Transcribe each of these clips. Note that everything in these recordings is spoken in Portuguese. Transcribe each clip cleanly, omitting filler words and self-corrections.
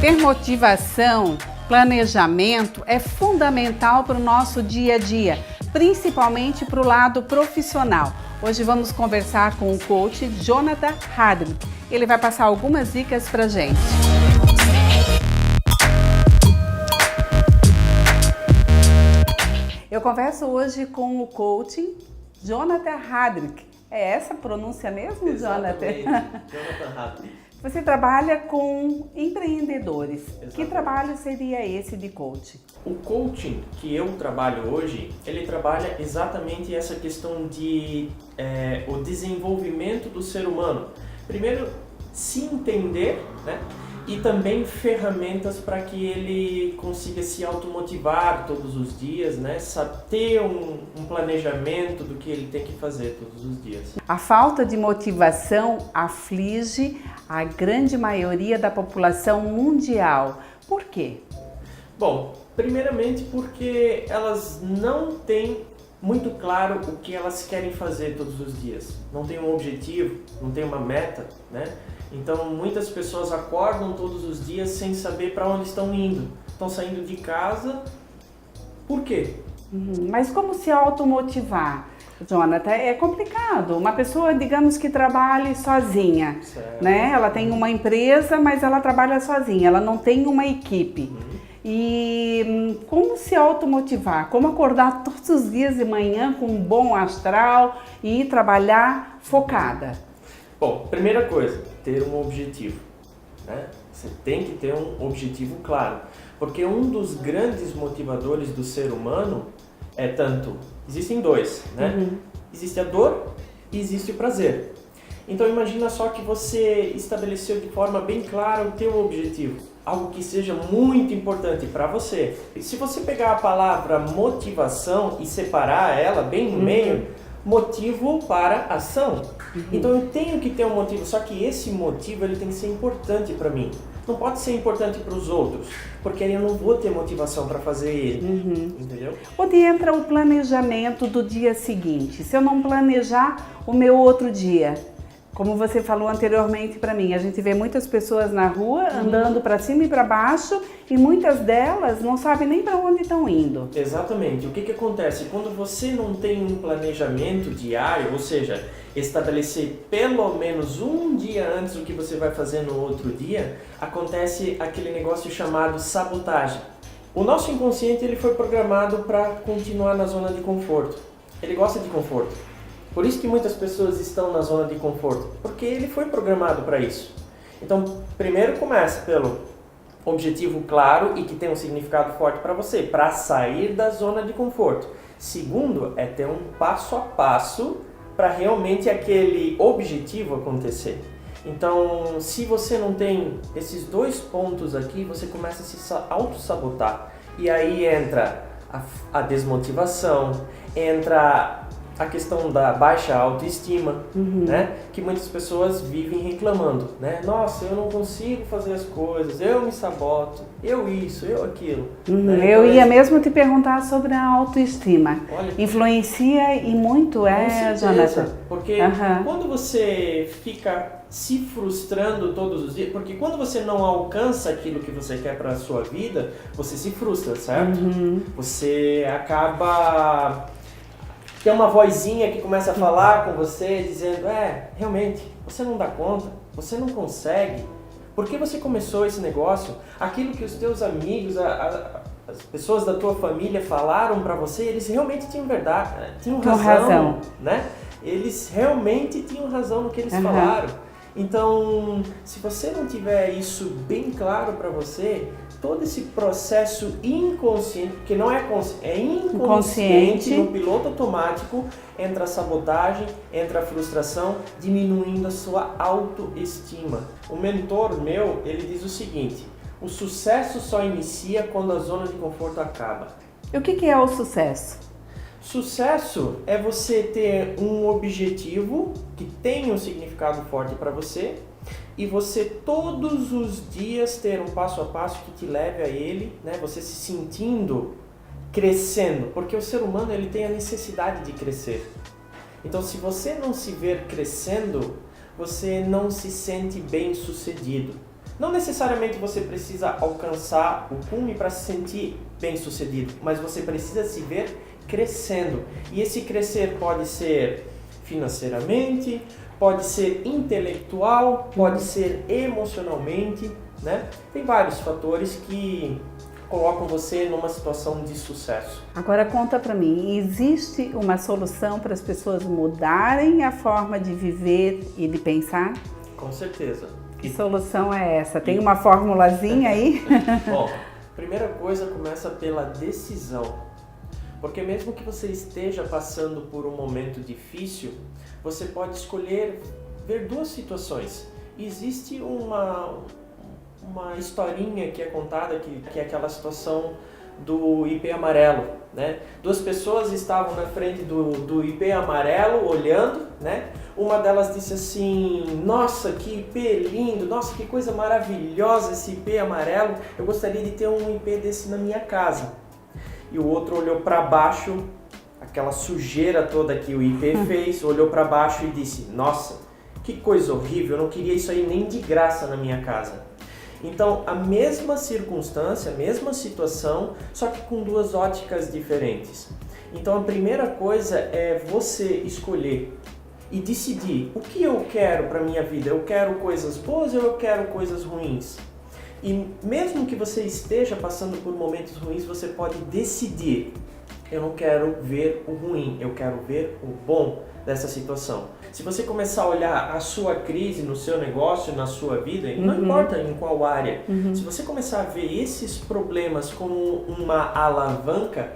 Ter motivação, planejamento é fundamental para o nosso dia a dia, principalmente para o lado profissional. Hoje vamos conversar com o coach Jonathan Hadrick. Ele vai passar algumas dicas para a gente. Eu converso hoje com o coach Jonathan Hadrick. É essa a pronúncia mesmo, Exatamente. Jonathan? Jonathan Hadrick. Você trabalha com empreendedores. Exatamente. Que trabalho seria esse de coach? O coaching que eu trabalho hoje, ele trabalha exatamente essa questão de o desenvolvimento do ser humano. Primeiro, se entender, né? E também ferramentas para que ele consiga se automotivar todos os dias, né? Ter um planejamento do que ele tem que fazer todos os dias. A falta de motivação aflige a grande maioria da população mundial. Por quê? Bom, primeiramente porque elas não têm muito claro o que elas querem fazer todos os dias. Não tem um objetivo, não tem uma meta, né? Então muitas pessoas acordam todos os dias sem saber para onde estão indo. Estão saindo de casa, por quê? Mas como se automotivar? Jonathan, é complicado. Uma pessoa, digamos que trabalhe sozinha, Certo. né? Ela tem uma empresa, mas ela trabalha sozinha, ela não tem uma equipe. E como se automotivar? Como acordar todos os dias de manhã com um bom astral e ir trabalhar focada? Bom, primeira coisa, ter um objetivo, né? Você tem que ter um objetivo claro, porque um dos grandes motivadores do ser humano existem dois, né? Existe a dor e existe o prazer. Então imagina só que você estabeleceu de forma bem clara o teu objetivo, algo que seja muito importante para você. Se você pegar a palavra motivação e separar ela bem no meio, motivo para ação. Então eu tenho que ter um motivo, só que esse motivo ele tem que ser importante para mim. Não pode ser importante para os outros, porque aí eu não vou ter motivação para fazer ele, entendeu? Onde entra o planejamento do dia seguinte? Se eu não planejar o meu outro dia, como você falou anteriormente para mim, a gente vê muitas pessoas na rua andando para cima e para baixo e muitas delas não sabem nem para onde estão indo. Exatamente. O que acontece? Quando você não tem um planejamento diário, ou seja, estabelecer pelo menos um dia antes o que você vai fazer no outro dia, acontece aquele negócio chamado sabotagem. O nosso inconsciente ele foi programado para continuar na zona de conforto. Ele gosta de conforto. Por isso que muitas pessoas estão na zona de conforto, porque ele foi programado para isso. Então, primeiro começa pelo objetivo claro e que tem um significado forte para você, para sair da zona de conforto. Segundo, é ter um passo a passo para realmente aquele objetivo acontecer. Então, se você não tem esses dois pontos aqui, você começa a se auto-sabotar. E aí entra a desmotivação, entra a questão da baixa autoestima, né? Que muitas pessoas vivem reclamando, né? Nossa, eu não consigo fazer as coisas, eu me saboto, eu isso, eu aquilo. Né? Eu Então, ia mesmo te perguntar sobre a autoestima. Olha, Influencia e muito, com certeza, Jonathan? porque quando você fica se frustrando todos os dias, porque quando você não alcança aquilo que você quer para a sua vida, você se frustra, certo? Você acaba... Tem uma vozinha que começa a falar com você, dizendo, realmente, você não dá conta, você não consegue. Por que você começou esse negócio? Aquilo que os teus amigos, as pessoas da tua família falaram para você, eles realmente tinham razão, né? Eles realmente tinham razão no que eles falaram. Então, se você não tiver isso bem claro para você, todo esse processo inconsciente, porque não é consciente, é inconsciente, no piloto automático, entra a sabotagem, entra a frustração, diminuindo a sua autoestima. O mentor meu, ele diz o seguinte: o sucesso só inicia quando a zona de conforto acaba. E o que é o sucesso? Sucesso é você ter um objetivo que tem um significado forte para você e você todos os dias ter um passo a passo que te leve a ele, né? Você se sentindo crescendo, porque o ser humano ele tem a necessidade de crescer. Então, se você não se ver crescendo, você não se sente bem sucedido. Não necessariamente você precisa alcançar o cume para se sentir bem-sucedido, mas você precisa se ver crescendo. E esse crescer pode ser financeiramente, pode ser intelectual, pode ser emocionalmente, né? Tem vários fatores que colocam você numa situação de sucesso. Agora conta para mim, existe uma solução para as pessoas mudarem a forma de viver e de pensar? Com certeza. Que solução é essa? Tem uma formulazinha aí? Bom, primeira coisa começa pela decisão. Porque mesmo que você esteja passando por um momento difícil, você pode escolher ver duas situações. Existe uma historinha que é contada, que é aquela situação do IP amarelo, né? Duas pessoas estavam na frente do IP amarelo olhando, né? Uma delas disse assim: nossa, que IP lindo, nossa, que coisa maravilhosa esse IP amarelo, eu gostaria de ter um IP desse na minha casa. E o outro olhou para baixo, aquela sujeira toda que o IP fez, olhou para baixo e disse: nossa, que coisa horrível, eu não queria isso aí nem de graça na minha casa. Então, a mesma circunstância, a mesma situação, só que com duas óticas diferentes. Então, a primeira coisa é você escolher e decidir o que eu quero para a minha vida. Eu quero coisas boas ou eu quero coisas ruins? E mesmo que você esteja passando por momentos ruins, você pode decidir: eu não quero ver o ruim, eu quero ver o bom dessa situação. Se você começar a olhar a sua crise no seu negócio, na sua vida, não importa em qual área, se você começar a ver esses problemas como uma alavanca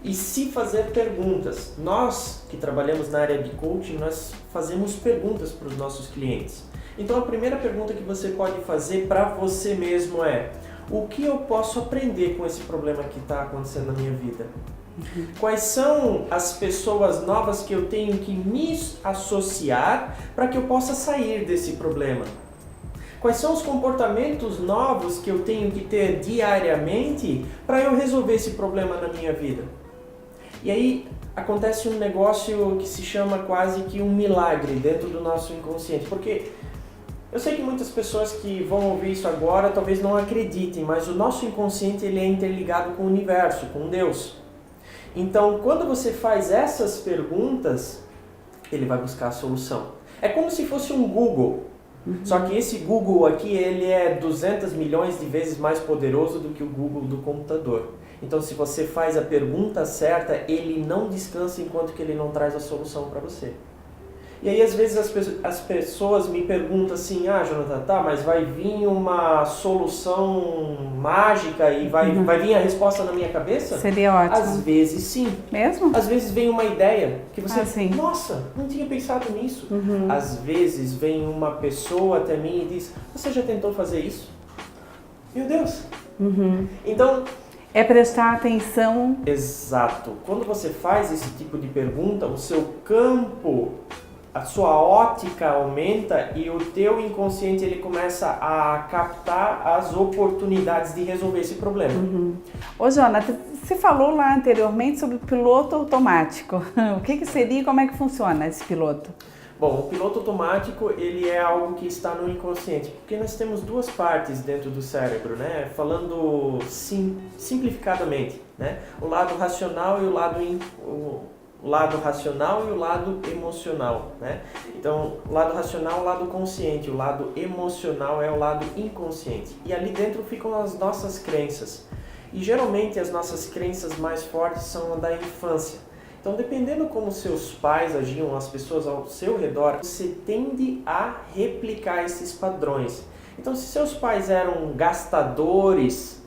e se fazer perguntas. Nós que trabalhamos na área de coaching, nós fazemos perguntas para os nossos clientes. Então a primeira pergunta que você pode fazer para você mesmo é: o que eu posso aprender com esse problema que está acontecendo na minha vida? Quais são as pessoas novas que eu tenho que me associar para que eu possa sair desse problema? Quais são os comportamentos novos que eu tenho que ter diariamente para eu resolver esse problema na minha vida? E aí acontece um negócio que se chama quase que um milagre dentro do nosso inconsciente, porque eu sei que muitas pessoas que vão ouvir isso agora talvez não acreditem, mas o nosso inconsciente ele é interligado com o universo, com Deus. Então, quando você faz essas perguntas, ele vai buscar a solução. É como se fosse um Google. Só que esse Google aqui, ele é 200 milhões de vezes mais poderoso do que o Google do computador. Então, se você faz a pergunta certa, ele não descansa enquanto que ele não traz a solução para você. E aí, às vezes, as pessoas me perguntam assim: ah, Jonathan, tá, mas vai vir uma solução mágica e vai vir a resposta na minha cabeça? Seria ótimo. Às vezes, sim. Mesmo? Às vezes vem uma ideia que você... sim. Nossa, não tinha pensado nisso. Às vezes vem uma pessoa até mim e diz: você já tentou fazer isso? Meu Deus! Então... é prestar atenção. Exato. Quando você faz esse tipo de pergunta, o seu campo, a sua ótica aumenta e o teu inconsciente ele começa a captar as oportunidades de resolver esse problema. Ô, Jonathan, você falou lá anteriormente sobre o piloto automático. O que seria e como é que funciona esse piloto? Bom, o piloto automático ele é algo que está no inconsciente, porque nós temos duas partes dentro do cérebro, né? Falando simplificadamente, né? O lado racional e o lado racional e o lado emocional, né? Então, o lado racional é o lado consciente, o lado emocional é o lado inconsciente. E ali dentro ficam as nossas crenças. E geralmente as nossas crenças mais fortes são a da infância. Então, dependendo como seus pais agiam, as pessoas ao seu redor, você tende a replicar esses padrões. Então, se seus pais eram gastadores,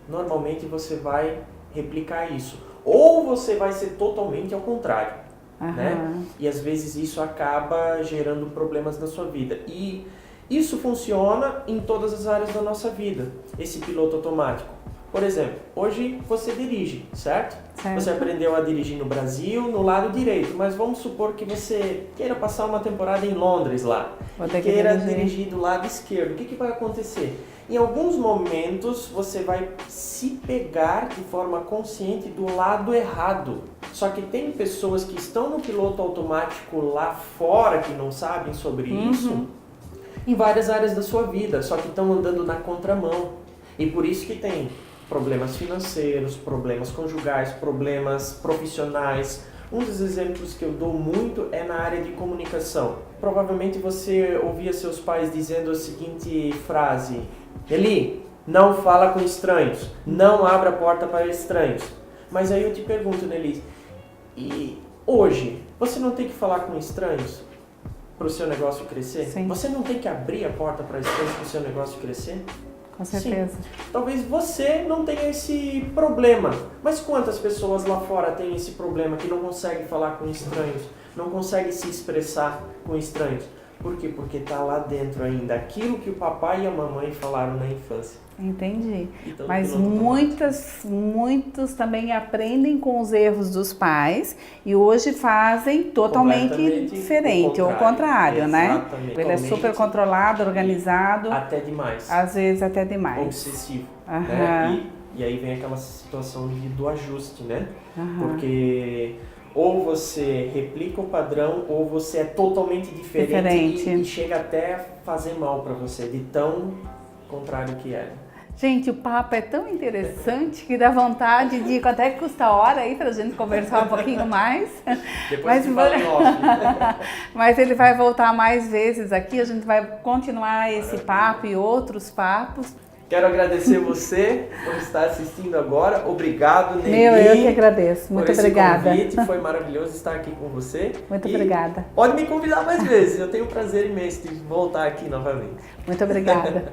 normalmente você vai replicar isso. Ou você vai ser totalmente ao contrário, né? E às vezes isso acaba gerando problemas na sua vida. E isso funciona em todas as áreas da nossa vida, esse piloto automático. Por exemplo, hoje você dirige, certo? Você aprendeu a dirigir no Brasil, no lado direito, mas vamos supor que você queira passar uma temporada em Londres lá, e queira dirigir do lado esquerdo. O que vai acontecer? Em alguns momentos você vai se pegar de forma consciente do lado errado. Só que tem pessoas que estão no piloto automático lá fora, que não sabem sobre isso, em várias áreas da sua vida, só que estão andando na contramão. E por isso que tem problemas financeiros, problemas conjugais, problemas profissionais. Um dos exemplos que eu dou muito é na área de comunicação. Provavelmente você ouvia seus pais dizendo a seguinte frase: Eli, não fala com estranhos, não abra a porta para estranhos. Mas aí eu te pergunto, Nelly, e hoje, você não tem que falar com estranhos para o seu negócio crescer? Sim. Você não tem que abrir a porta para estranhos para o seu negócio crescer? Com certeza. Sim. Talvez você não tenha esse problema, mas quantas pessoas lá fora têm esse problema que não conseguem falar com estranhos, não conseguem se expressar com estranhos? Por quê? Porque está lá dentro ainda aquilo que o papai e a mamãe falaram na infância. Entendi. Então, mas muitos também aprendem com os erros dos pais e hoje fazem totalmente diferente, ou o contrário, né? Ele é super controlado, organizado. Até demais. Às vezes até demais. Obsessivo. Né? E aí vem aquela situação do ajuste, né? Porque ou você replica o padrão ou você é totalmente diferente. E chega até a fazer mal para você, de tão contrário que é. Gente, o papo é tão interessante que dá vontade de... Quanto é que custa a hora aí pra gente conversar um pouquinho mais? Depois mas ele vai voltar mais vezes aqui, a gente vai continuar esse papo e outros papos. Quero agradecer você por estar assistindo agora. Obrigado, Nelly. Eu que agradeço. Muito obrigada. Convite. Foi maravilhoso estar aqui com você. Muito obrigada. Pode me convidar mais vezes. Eu tenho um prazer imenso de voltar aqui novamente. Muito obrigada.